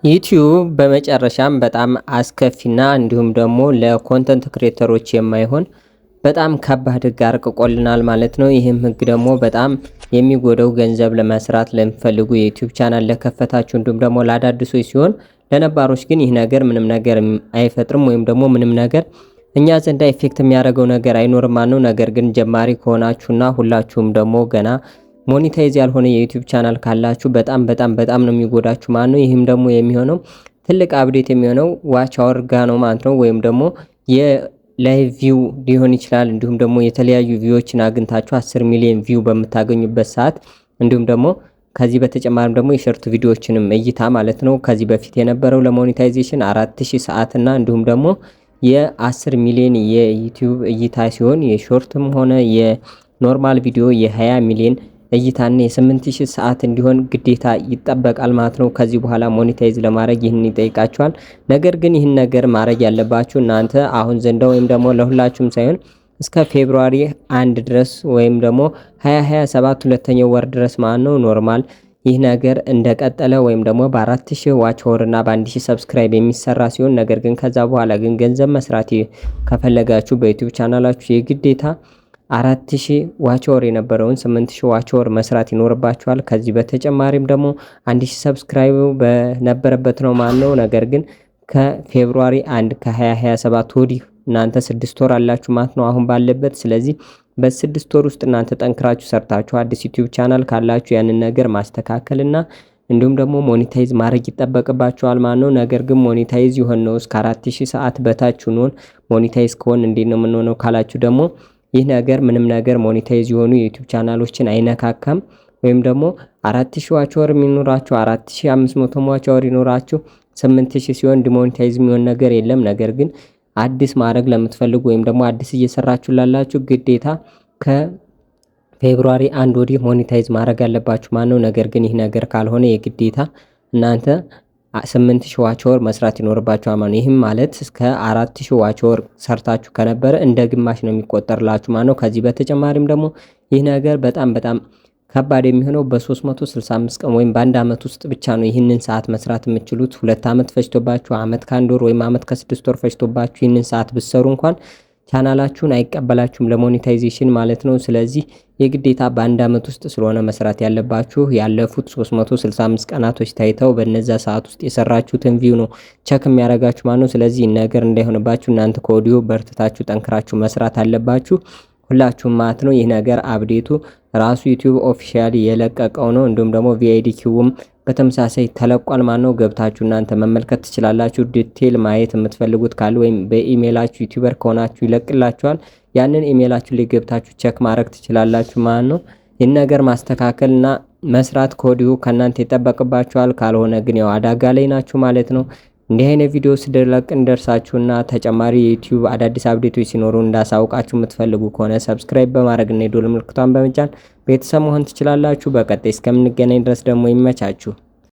ዩቲዩብ በመጨረሻም በጣም አስከፊና እንዲሁም ደግሞ ለኮንተንት ክሬተሮች የማይሆን በጣም ከባድ ህግ አርቅቆልናል ማለት ነው። ይህም ህግ ደግሞ በጣም የሚጎዳው ገንዘብ ለመስራት ለሚፈልጉ የዩቲዩብ ቻናል ለከፈታችሁ እንዲሁም ደግሞ ለአዳዲሶች ሲሆን ለነባሮች ግን ይህ ነገር ምንም ነገር አይፈጥርም ወይም ደግሞ ምንም ነገር እኛ ዘንድ ኢፌክት የሚያደርገው ነገር አይኖርም ማለት ነው። ነገር ግን ጀማሪ ከሆናችሁና ሁላችሁም ደግሞ ገና ሞኔታይዝ ያልሆነ የዩቲዩብ ቻናል ካላችሁ በጣም ነው የሚጎዳችሁ ማለት ነው። ይህም ደግሞ የሚሆነው ትልቅ አፕዴት የሚሆነው ዋች አወር ጋ ነው ማለት ነው። ወይም ደግሞ የላይቭ ቪው ሊሆን ይችላል። እንዲሁም ደግሞ የተለያዩ ቪዎችን አግኝታችሁ 10 ሚሊዮን ቪው በምታገኙበት ሰዓት እንዲሁም ደግሞ ከዚህ በተጨማሪም ደግሞ የሾርት ቪዲዮዎችንም እይታ ማለት ነው። ከዚህ በፊት የነበረው ለሞኔታይዜሽን 4000 ሰዓት እና እንዲሁም ደግሞ የ10 ሚሊዮን የዩቲዩብ እይታ ሲሆን የሾርትም ሆነ የኖርማል ቪዲዮ የ20 ሚሊዮን እይታና የ8000 ሰዓት እንዲሆን ግዴታ ይጠበቃል ማለት ነው። ከዚህ በኋላ ሞኔታይዝ ለማድረግ ይህን ይጠይቃችኋል። ነገር ግን ይህን ነገር ማድረግ ያለባችሁ እናንተ አሁን ዘንዳ ወይም ደግሞ ለሁላችሁም ሳይሆን እስከ ፌብሩዋሪ 1 ድረስ ወይም ደግሞ 2027 ሁለተኛው ወር ድረስ ማለት ነው። ኖርማል ይህ ነገር እንደቀጠለ ወይም ደግሞ በ4000 ዋች አወር እና በ1000 ሰብስክራይብ የሚሰራ ሲሆን ነገር ግን ከዛ በኋላ ግን ገንዘብ መስራት ከፈለጋችሁ በዩቲዩብ ቻናላችሁ የግዴታ 4000 ዋች አወር የነበረውን 8000 ዋች አወር መስራት ይኖርባችኋል። ከዚህ በተጨማሪም ደግሞ 1000 ሰብስክራይብ በነበረበት ነው ማለት ነው። ነገር ግን ከፌብሩዋሪ 1 ከ2027 ወዲህ እናንተ 6 ወር አላችሁ ማለት ነው አሁን ባለበት። ስለዚህ በ6 ወር ውስጥ እናንተ ጠንክራችሁ ሰርታችሁ አዲስ ዩቲዩብ ቻናል ካላችሁ ያንን ነገር ማስተካከልና እንዲሁም ደግሞ ሞኔታይዝ ማድረግ ይጠበቅባችኋል ማለት ነው። ነገር ግን ሞኔታይዝ ይሆን ነው እስከ 4000 ሰዓት በታች ሆኖን ሞኔታይዝ ከሆነ እንዴት ነው የምንሆነው ካላችሁ ደግሞ ይህ ነገር ምንም ነገር ሞኔታይዝ የሆኑ የዩቲዩብ ቻናሎችን አይነካካም። ወይም ደግሞ 4000 ዋች አወር የሚኖራችሁ 4500 ዋች አወር ይኖራችሁ 8000 ሲሆን ዲሞኔታይዝ የሚሆን ነገር የለም። ነገር ግን አዲስ ማድረግ ለምትፈልጉ ወይም ደግሞ አዲስ እየሰራችሁ ላላችሁ ግዴታ ከፌብሩዋሪ 1 ወዲህ ሞኔታይዝ ማድረግ ያለባችሁ ማለት ነው። ነገር ግን ይህ ነገር ካልሆነ የግዴታ እናንተ 8000 ዋች አወር መስራት ይኖርባችኋል ማለት ነው። ይህም ማለት እስከ 4000 ዋች አወር ሰርታችሁ ከነበረ እንደ ግማሽ ነው የሚቆጠርላችሁ ማለት ነው። ከዚህ በተጨማሪም ደግሞ ይህ ነገር በጣም ከባድ የሚሆነው በ365 ቀን ወይም በአንድ አመት ውስጥ ብቻ ነው ይህንን ሰዓት መስራት የምትችሉት። 2 አመት ፈጅቶባችሁ አመት ከአንድ ወር ወይም አመት ከ6 ወር ፈጅቶባችሁ ይህንን ሰዓት ብትሰሩ እንኳን ቻናላችሁን አይቀበላችሁም ለሞኔታይዜሽን ማለት ነው። ስለዚህ የግዴታ በአንድ አመት ውስጥ ስለሆነ መስራት ያለባችሁ ያለፉት 365 ቀናቶች ታይተው በነዛ ሰዓት ውስጥ የሰራችሁትን ቪው ነው ቸክ የሚያደርጋችሁ ማለት ነው። ስለዚህ ነገር እንዳይሆንባችሁ እናንተ ከኦዲዮ በርትታችሁ ጠንክራችሁ መስራት አለባችሁ ሁላችሁም ማለት ነው። ይህ ነገር አፕዴቱ ራሱ ዩቲዩብ ኦፊሻሊ የለቀቀው ነው። እንዲሁም ደግሞ ቪአይዲኪውም በተመሳሳይ ተለቋል ማለት ነው። ገብታችሁ እናንተ መመልከት ትችላላችሁ። ዲቴል ማየት የምትፈልጉት ካለ ወይም በኢሜይላችሁ ዩቲዩበር ከሆናችሁ ይለቅላችኋል። ያንን ኢሜይላችሁ ላይ ገብታችሁ ቸክ ማድረግ ትችላላችሁ ማለት ነው። ይህን ነገር ማስተካከልና መስራት ከወዲሁ ከእናንተ ይጠበቅባችኋል። ካልሆነ ግን ያው አደጋ ላይ ናችሁ ማለት ነው። እንዲህ አይነት ቪዲዮ ስለቅ እንደርሳችሁና ተጨማሪ የዩቲዩብ አዳዲስ አፕዴቶች ሲኖሩ እንዳሳውቃችሁ የምትፈልጉ ከሆነ ሰብስክራይብ በማድረግና የደወል ምልክቷን በመጫን ቤተሰብ መሆን ትችላላችሁ። በቀጣይ እስከምንገናኝ ድረስ ደግሞ ይመቻችሁ።